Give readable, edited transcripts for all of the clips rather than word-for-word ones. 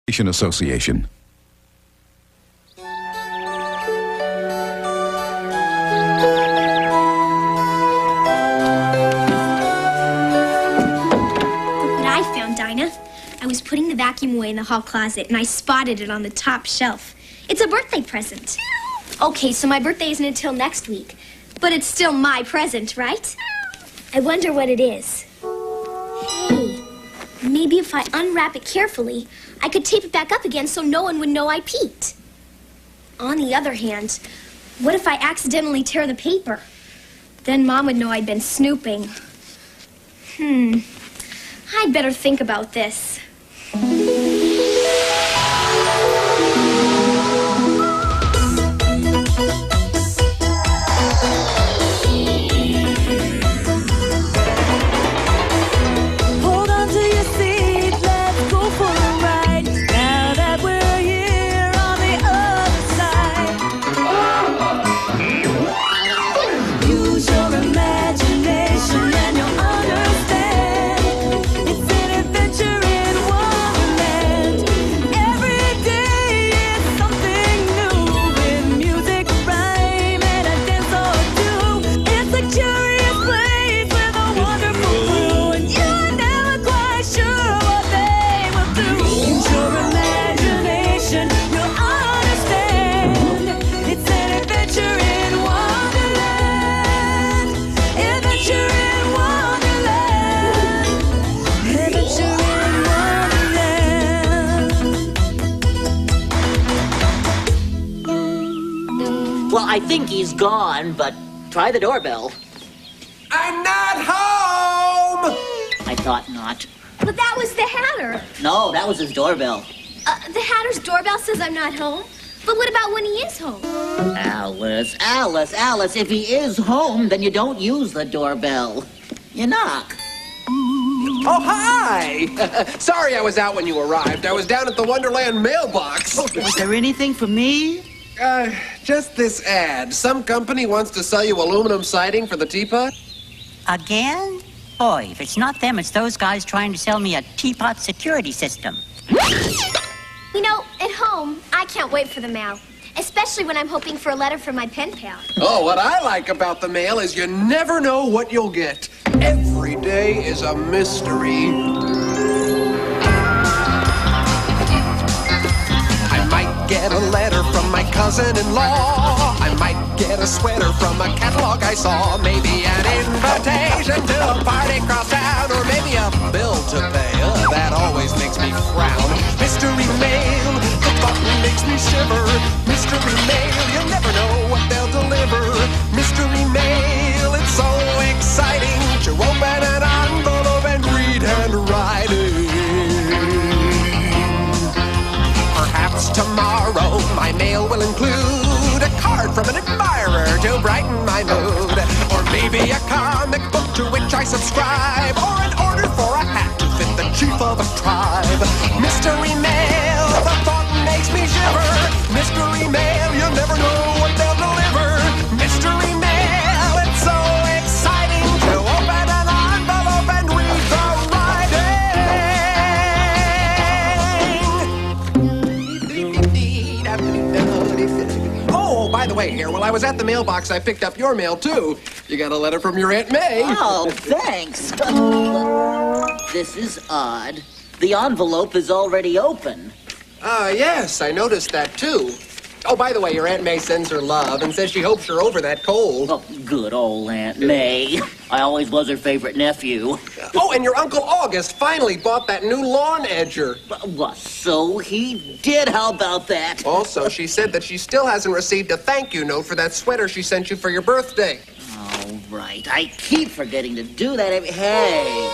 Association. I was putting the vacuum away in the hall closet, and I spotted it on the top shelf. It's a birthday present. Okay, so my birthday isn't until next week, but it's still my present, right? I wonder what it is. Hey, maybe if I unwrap it carefully, I could tape it back up again so no one would know I peeked. On the other hand, what if I accidentally tear the paper? Then Mom would know I'd been snooping. I'd better think about this. Hold on to your seat, let's go for a ride. Now that we're here on the other side. Use your imagination and you'll understand. It's an adventure in Wonderland. Every day is something new, with music, rhyme, and a dance or two. It's a curious place with a wonderful crew, and you're never quite sure what they will do. Use your imagination, you'll understand. It's an adventure in Wonderland. Adventure in Wonderland. Adventure in Wonderland. Well, I think he's gone, but try the doorbell. I'm not home! I thought not. But that was the Hatter. No, that was his doorbell. The Hatter's doorbell says I'm not home. But what about when he is home? Alice, if he is home, then you don't use the doorbell. You knock. Oh, hi! Sorry I was out when you arrived. I was down at the Wonderland mailbox. Was there anything for me? Just this ad. Some company wants to sell you aluminum siding for the teapot. Again? Boy, if it's not them, it's those guys trying to sell me a teapot security system. You know, at home, I can't wait for the mail. Especially when I'm hoping for a letter from my pen pal. Oh, what I like about the mail is you never know what you'll get. Every day is a mystery. I might get a letter from my cousin-in-law. I might get a sweater from a catalog I saw. Maybe an invitation to a party across town. Or maybe a bill to pay. That always makes me frown. Mystery mail, the thought makes me shiver. Mystery mail, you'll never know what they'll deliver. Mystery mail, it's so exciting to open an envelope and read handwriting. Perhaps tomorrow my mail will include a card from an admirer to brighten my mood. Or maybe a comic book to which I subscribe. Or an order for a hat to fit the chief of a tribe. Mystery mail, the thought makes me shiver. Mystery mail, you never know what they'll deliver. Mystery mail, it's so exciting to open an envelope and read the writing. Oh, by the way, here, while I was at the mailbox, I picked up your mail, too. You got a letter from your Aunt May. Oh, thanks. This is odd. The envelope is already open. Yes, I noticed that, too. Oh, by the way, your Aunt May sends her love and says she hopes you're over that cold. Oh, good old Aunt May. I always was her favorite nephew. Oh, and your Uncle August finally bought that new lawn edger. Well, so he did. How about that? Also, she said that she still hasn't received a thank you note for that sweater she sent you for your birthday. Oh, right. I keep forgetting to do that. Hey,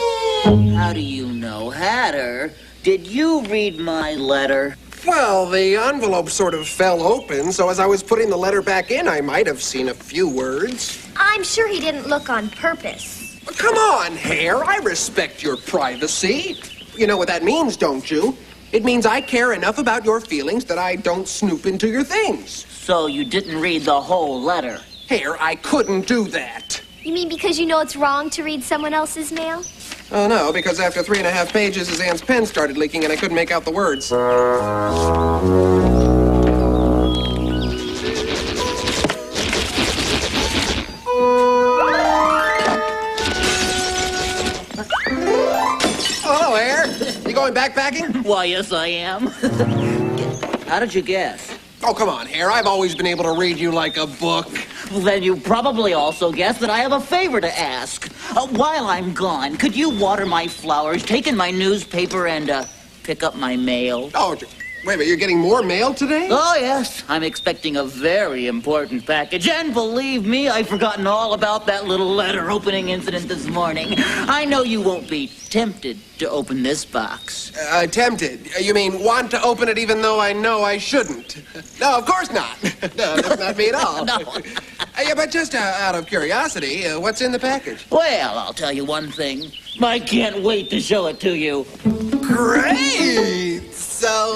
how do you know, Hatter? Did you read my letter? Well, the envelope sort of fell open, so as I was putting the letter back in, I might have seen a few words. I'm sure he didn't look on purpose. Come on, Hare. I respect your privacy. You know what that means, don't you? It means I care enough about your feelings that I don't snoop into your things. So you didn't read the whole letter? Hare, I couldn't do that. You mean because you know it's wrong to read someone else's mail? Oh, no, because after 3.5 pages, his aunt's pen started leaking and I couldn't make out the words. Hello, Hare. You going backpacking? Why, yes, I am. How did you guess? Oh, come on, Hare. I've always been able to read you like a book. Well, then you probably also guessed that I have a favor to ask. While I'm gone, could you water my flowers, take in my newspaper, and pick up my mail? Oh, wait a minute. You're getting more mail today? Oh, yes. I'm expecting a very important package. And believe me, I've forgotten all about that little letter opening incident this morning. I know you won't be tempted to open this box. Tempted? You mean want to open it even though I know I shouldn't? No, of course not. No, that's not me at all. No. Yeah, but just out of curiosity, what's in the package? Well, I'll tell you one thing. I can't wait to show it to you. Great! So,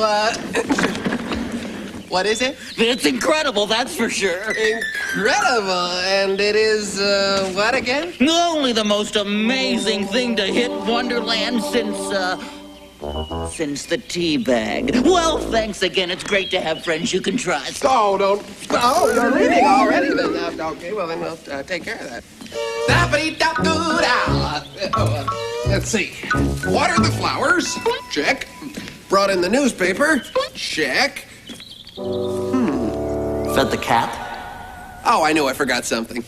what is it? It's incredible, that's for sure. Incredible! And it is, what again? Only the most amazing thing to hit Wonderland since the tea bag. Well, thanks again. It's great to have friends you can trust. Oh, don't. Oh, you're leaving already then. Okay, well, then we'll take care of that. Let's see. Watered the flowers. Check. Brought in the newspaper. Check. Fed the cat? Oh, I knew I forgot something.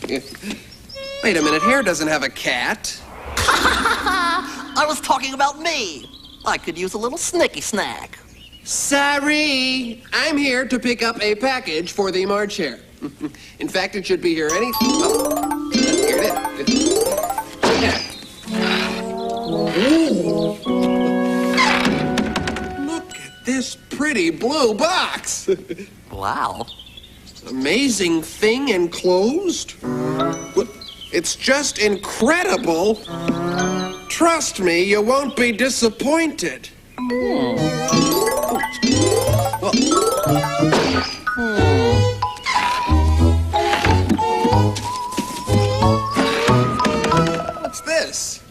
Wait a minute. Hare doesn't have a cat. I was talking about me. I could use a little snicky snack. Sorry. I'm here to pick up a package for the March Hare. In fact, it should be here any... Oh, here it is. Look at this pretty blue box. Wow. Amazing thing enclosed. It's just incredible. Trust me, you won't be disappointed. What's this?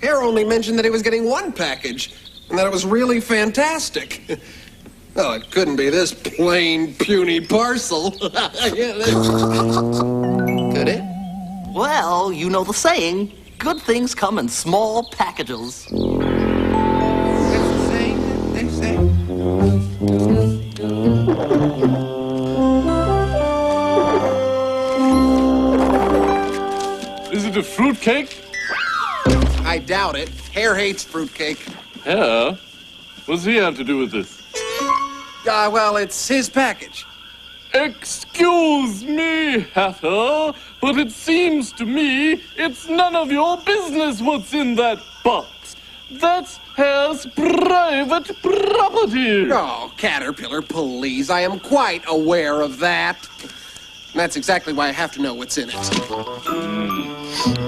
Hare only mentioned that he was getting one package, and that it was really fantastic. Oh, it couldn't be this plain, puny parcel. Could it? Well, you know the saying, good things come in small packages. They say. Is it a fruitcake? I doubt it. Hare hates fruitcake. Hare? What's he have to do with this? Well, it's his package. Excuse me, Hatter, but it seems to me it's none of your business what's in that box. That's Hare's private property. Oh, Caterpillar, please. I am quite aware of that. And that's exactly why I have to know what's in it.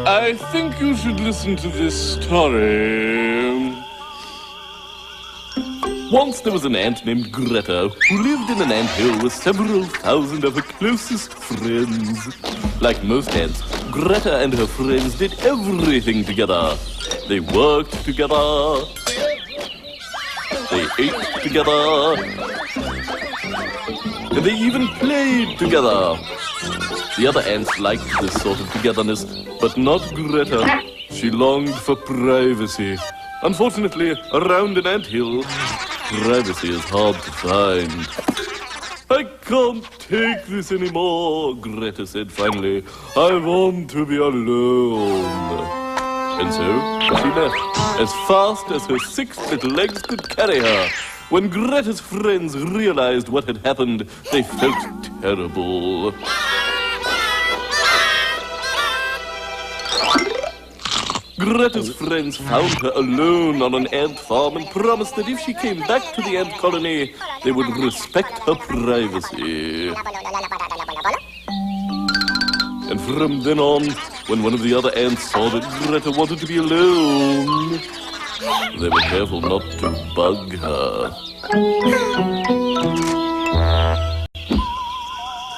I think you should listen to this story. Once there was an ant named Greta who lived in an anthill with several thousand of her closest friends. Like most ants, Greta and her friends did everything together. They worked together. They ate together. And they even played together. The other ants liked this sort of togetherness, but not Greta. She longed for privacy. Unfortunately, around an anthill, privacy is hard to find. I can't take this anymore, Greta said finally. I want to be alone. And so, she left, as fast as her 6 little legs could carry her. When Greta's friends realized what had happened, they felt terrible. Greta's friends found her alone on an ant farm and promised that if she came back to the ant colony, they would respect her privacy. And from then on, when one of the other ants saw that Greta wanted to be alone, they were careful not to bug her.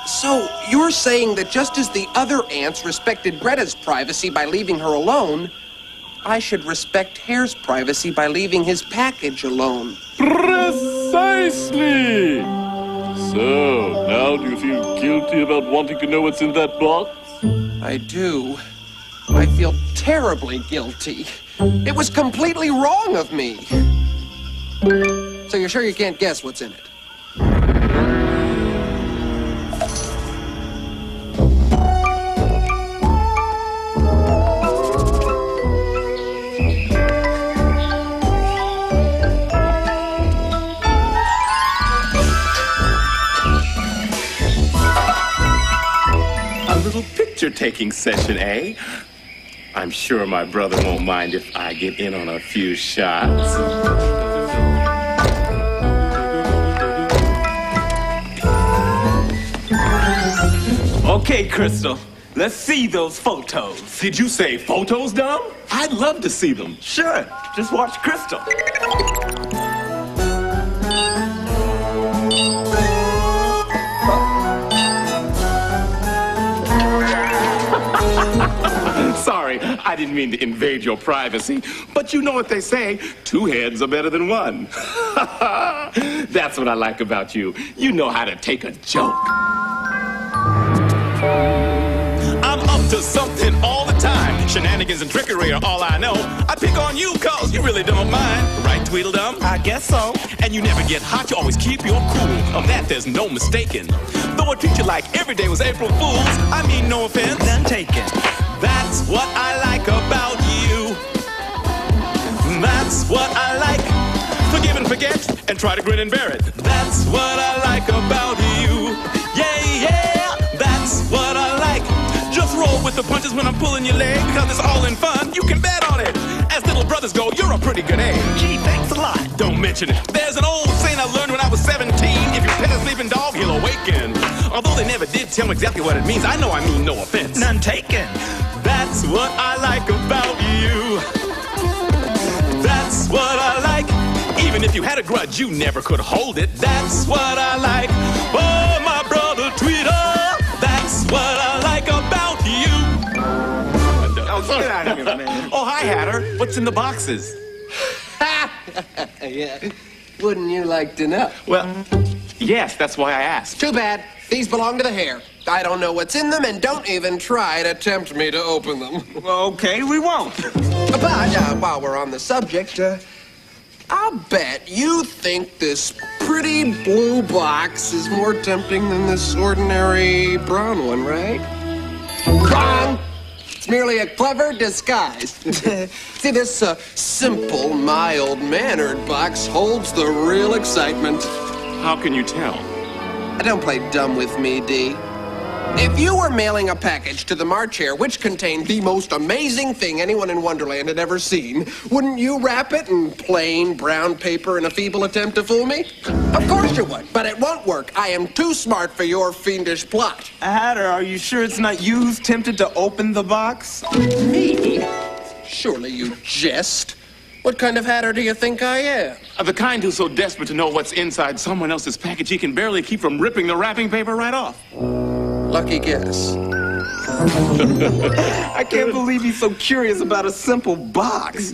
So, you're saying that just as the other ants respected Greta's privacy by leaving her alone, I should respect Hare's privacy by leaving his package alone. Precisely! So, now do you feel guilty about wanting to know what's in that box? I do. I feel terribly guilty. It was completely wrong of me. So you're sure you can't guess what's in it? A little picture-taking session, eh? I'm sure my brother won't mind if I get in on a few shots. Okay, Crystal, let's see those photos. Did you say photos, Dom? I'd love to see them. Sure, just watch Crystal. Sorry, I didn't mean to invade your privacy, but you know what they say, two heads are better than one. That's what I like about you. You know how to take a joke. I'm up to something all the time. Shenanigans and trickery are all I know. I pick on you cause you really don't mind. Right, Tweedledum? I guess so. And you never get hot, you always keep your cool. Of that there's no mistaking. Though I treat you like every day was April Fool's, I mean no offense. None taken. That's what I like about you. That's what I like. Forgive and forget and try to grin and bear it. That's what I like about you. Yeah, yeah, that's what I like. Just roll with the punches when I'm pulling your leg, because it's all in fun, you can bet on it. As little brothers go, you're a pretty good egg. Gee, thanks a lot. Don't mention it. There's an old saying I learned when I was 17. If you pet a sleeping dog, he'll awaken. Although they never did tell me exactly what it means, I know I mean no offense. None taken. That's what I like about you. That's what I like. Even if you had a grudge, you never could hold it. That's what I like. Oh, my brother Tweeder. That's what I like about you. Oh, get out of here, man. Oh, hi, Hatter. What's in the boxes? Yeah. Wouldn't you like to know? Well, yes, that's why I asked. Too bad. These belong to the Hare. I don't know what's in them, and don't even try to tempt me to open them. Okay, we won't. But while we're on the subject, I'll bet you think this pretty blue box is more tempting than this ordinary brown one, right? Wrong! It's merely a clever disguise. See, this simple, mild-mannered box holds the real excitement. How can you tell? Don't play dumb with me, D. If you were mailing a package to the March Hare which contained the most amazing thing anyone in Wonderland had ever seen, wouldn't you wrap it in plain brown paper in a feeble attempt to fool me? Of course you would, but it won't work. I am too smart for your fiendish plot. Hatter, are you sure it's not you who's tempted to open the box? Me? Surely you jest. What kind of hatter do you think I am? The kind who's so desperate to know what's inside someone else's package he can barely keep from ripping the wrapping paper right off. Lucky guess. I can't believe he's so curious about a simple box.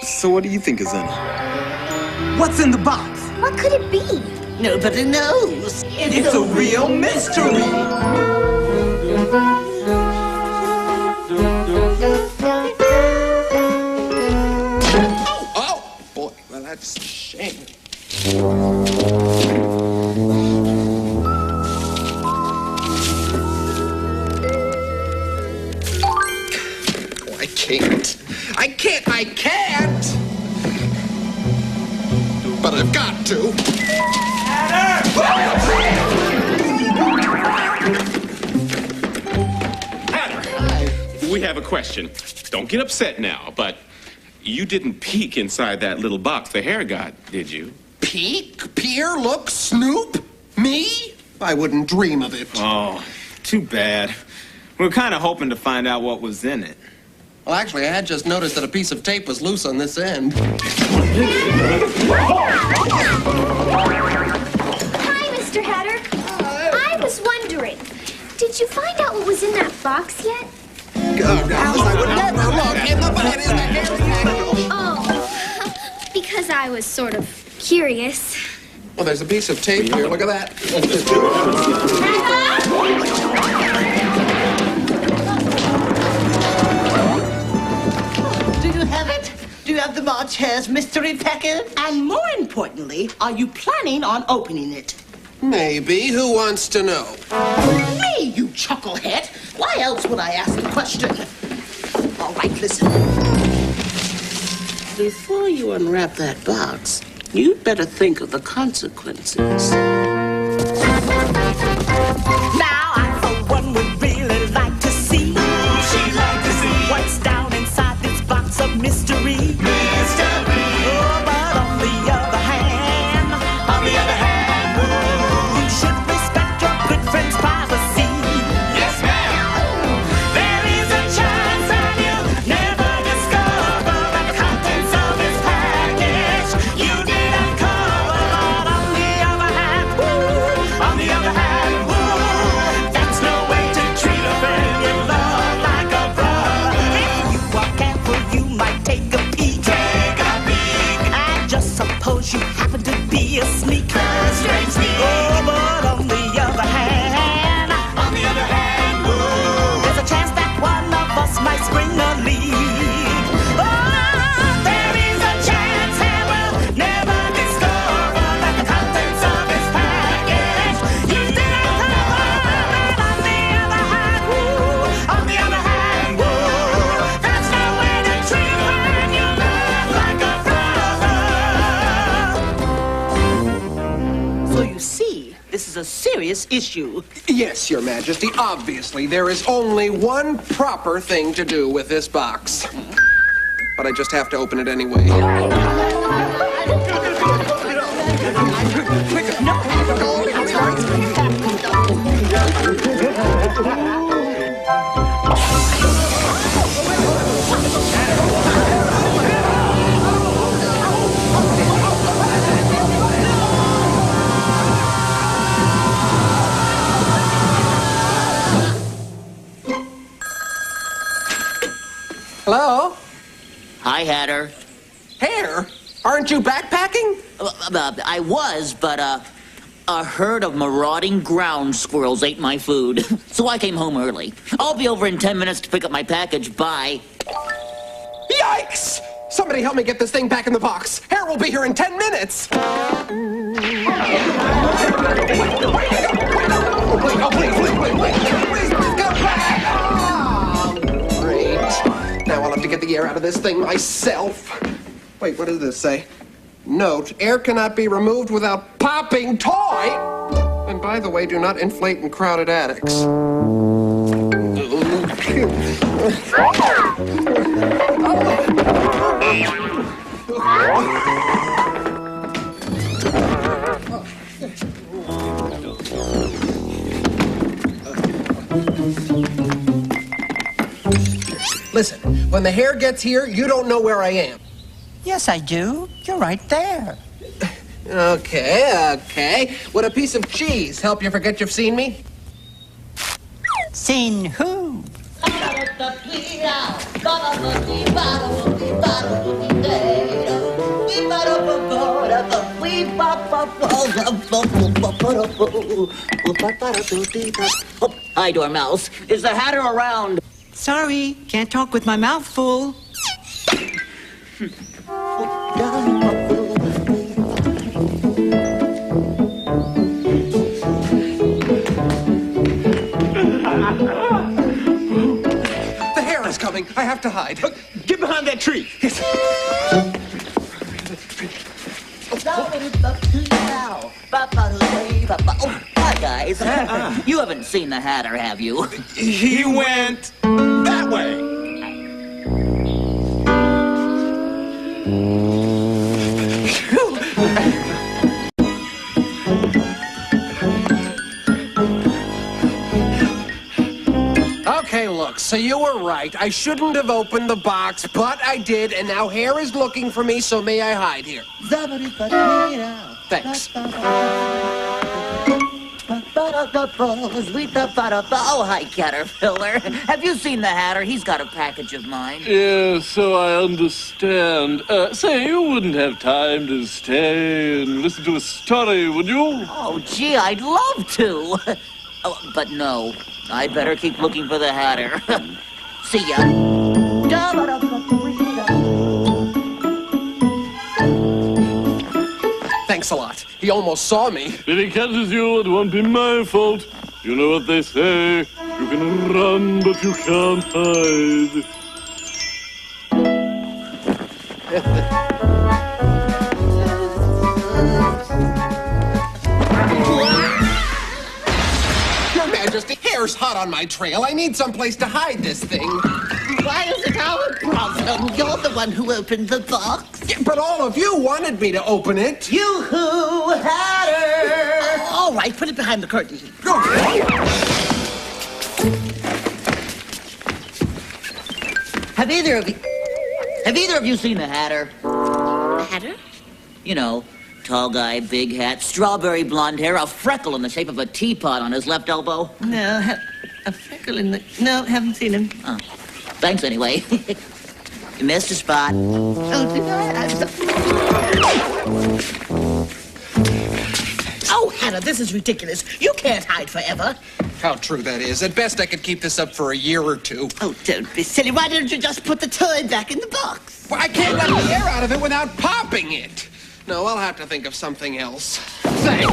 So what do you think is in it? What's in the box? What could it be? Nobody knows. It's a real mystery. Oh, boy. Well, that's a shame. I can't! But I've got to. Hatter, we have a question. Don't get upset now, but you didn't peek inside that little box the Hare got, did you? Peek? Peer? Look? Snoop? Me? I wouldn't dream of it. Oh, too bad. We were kind of hoping to find out what was in it. Well, actually, I had just noticed that a piece of tape was loose on this end. Hi, Mr. Hatter. I was wondering, did you find out what was in that box yet? Alice, I would never look in the hairy package. Oh, because I was sort of curious. Well, there's a piece of tape here. Look at that. Do you have it? Do you have the March Hare's mystery packet? And more importantly, are you planning on opening it? Maybe. Who wants to know? Me, you chucklehead. Why else would I ask the question? All right, listen. Before you unwrap that box, you'd better think of the consequences. Now I, for one, would really like to see. She'd like to see what's down inside this box of mystery. Mystery. Oh, but on the other hand, you should respect your good friend's privacy. Yes, ma'am. There is a chance that you'll never discover the contents of this package. You did uncover, but on the other hand, that's no way to treat a friend you love like a brother. If you are careful, you might take a peek. I just suppose you happen to be a sneaker. Oh, but on the other hand, there's a chance that one of us might spring a leak. Oh, there is a chance that we'll never discover that the contents of this package you did uncover. But on the other hand, that's no way to treat when you love like a brother. So you see, this is a serious issue. Yes, Your Majesty. Obviously, there is only one proper thing to do with this box. But I just have to open it anyway. Hello? Hi, Hatter. Hare? Aren't you backpacking? I was, but a herd of marauding ground squirrels ate my food. So I came home early. I'll be over in 10 minutes to pick up my package. Bye. Yikes! Somebody help me get this thing back in the box. Hare will be here in 10 minutes. Oh, please, come back! Oh, great. Now I'll have to get the air out of this thing myself. Wait, what does this say? Note, air cannot be removed without popping toy. And by the way, do not inflate in crowded attics. Listen, when the hare gets here, you don't know where I am. Yes, I do. You're right there. Okay. Would a piece of cheese help you forget you've seen me? Seen who? Hi, Dormouse. Is the Hatter around? Sorry, can't talk with my mouth full. The hare is coming. I have to hide. Get behind that tree. Yes. Oh, hi, guys. You haven't seen the Hatter, have you? He went that way. Okay, look, so you were right. I shouldn't have opened the box, but I did, and now Hare is looking for me, so may I hide here? Thanks. Oh, hi, Caterpillar. Have you seen the Hatter? He's got a package of mine. Yeah, so I understand. Say, you wouldn't have time to stay and listen to a story, would you? Oh, gee, I'd love to. Oh, but no, I'd better keep looking for the Hatter. See ya. Thanks a lot. He almost saw me. If he catches you, it won't be my fault. You know what they say. You can run, but you can't hide. Your Majesty, Hare's hot on my trail. I need someplace to hide this thing. Why is it our problem? You're the one who opened the box. Yeah, but all of you wanted me to open it. Yoo-hoo, Hatter! All right, put it behind the curtain. Have either of you seen the Hatter? Hatter? You know, tall guy, big hat, strawberry blonde hair, a freckle in the shape of a teapot on his left elbow. No, a freckle in the... No, haven't seen him. Oh, thanks anyway. You missed a spot. Oh, did I? Oh, Hannah, this is ridiculous. You can't hide forever. How true that is. At best, I could keep this up for a year or two. Oh, don't be silly. Why didn't you just put the toy back in the box? Well, I can't let the air out of it without popping it. No, I'll have to think of something else. Thanks.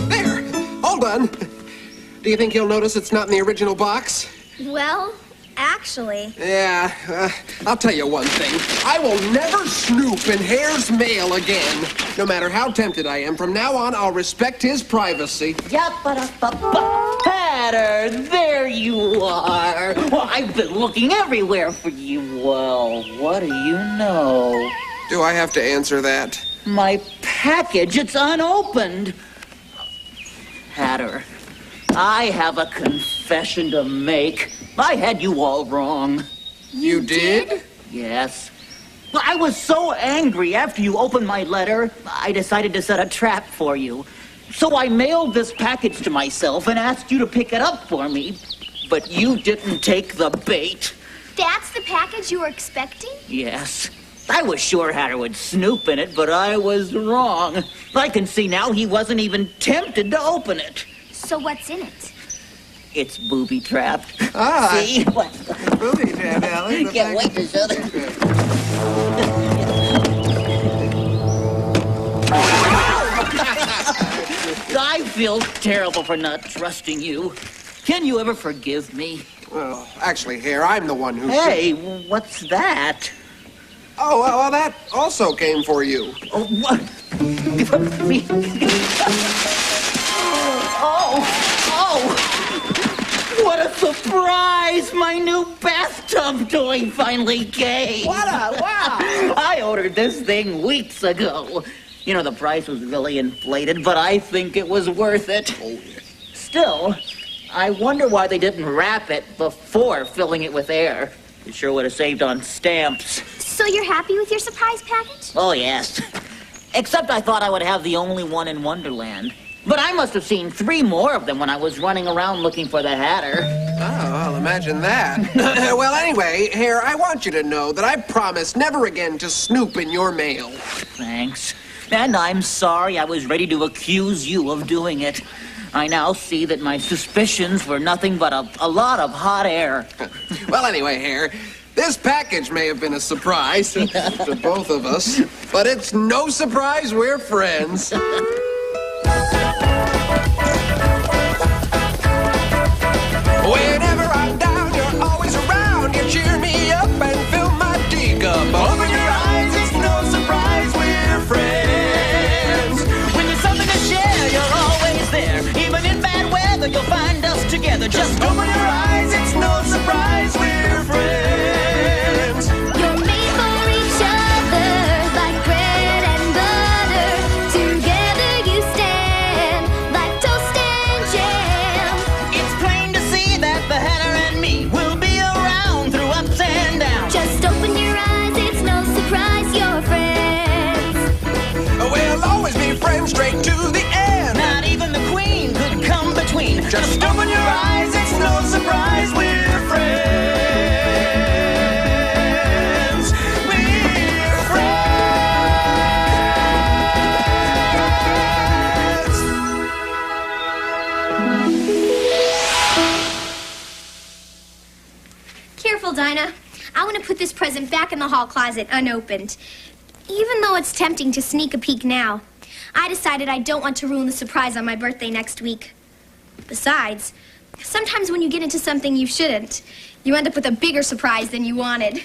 There. All done. Do you think he'll notice it's not in the original box? Well, actually... Yeah, I'll tell you one thing. I will never snoop in Hare's mail again. No matter how tempted I am, from now on, I'll respect his privacy. Hatter, there you are. Well, I've been looking everywhere for you. Well, what do you know? Do I have to answer that? My package, it's unopened. Hatter, I have a confession to make. I had you all wrong. You did? Yes. Well, I was so angry after you opened my letter, I decided to set a trap for you. So I mailed this package to myself and asked you to pick it up for me. But you didn't take the bait. That's the package you were expecting? Yes. I was sure Hatter would snoop in it, but I was wrong. I can see now he wasn't even tempted to open it. So what's in it? It's booby-trapped. Ah. See? What? Booby-trapped, Alan. Can't wait to show them. I feel terrible for not trusting you. Can you ever forgive me? Well, actually, Hare, I'm the one who... Hey, what's that? Oh, well, that also came for you. Oh, what? Oh! What a surprise! My new bathtub toy finally came! Wow! I ordered this thing weeks ago. You know, the price was really inflated, but I think it was worth it. Still, I wonder why they didn't wrap it before filling it with air. It sure would have saved on stamps. So you're happy with your surprise package? Oh, yes. Except I thought I would have the only one in Wonderland. But I must have seen 3 more of them when I was running around looking for the Hatter. Oh, well, imagine that. Well, anyway, Hare, I want you to know that I promise never again to snoop in your mail. Thanks. And I'm sorry I was ready to accuse you of doing it. I now see that my suspicions were nothing but a lot of hot air. Well, anyway, Hare, this package may have been a surprise to both of us, but it's no surprise we're friends. Whenever I'm down, you're always around. You cheer me up and fill my teacup. Open your eyes, it's no surprise we're friends. When there's something to share, you're always there. Even in bad weather, you'll find us together. Just Open your eyes, it's no surprise we're friends. You're made for each other, like bread and butter. Together Dinah. I want to put this present back in the hall closet unopened. Even though it's tempting to sneak a peek now, I decided I don't want to ruin the surprise on my birthday next week. Besides, sometimes when you get into something you shouldn't, you end up with a bigger surprise than you wanted.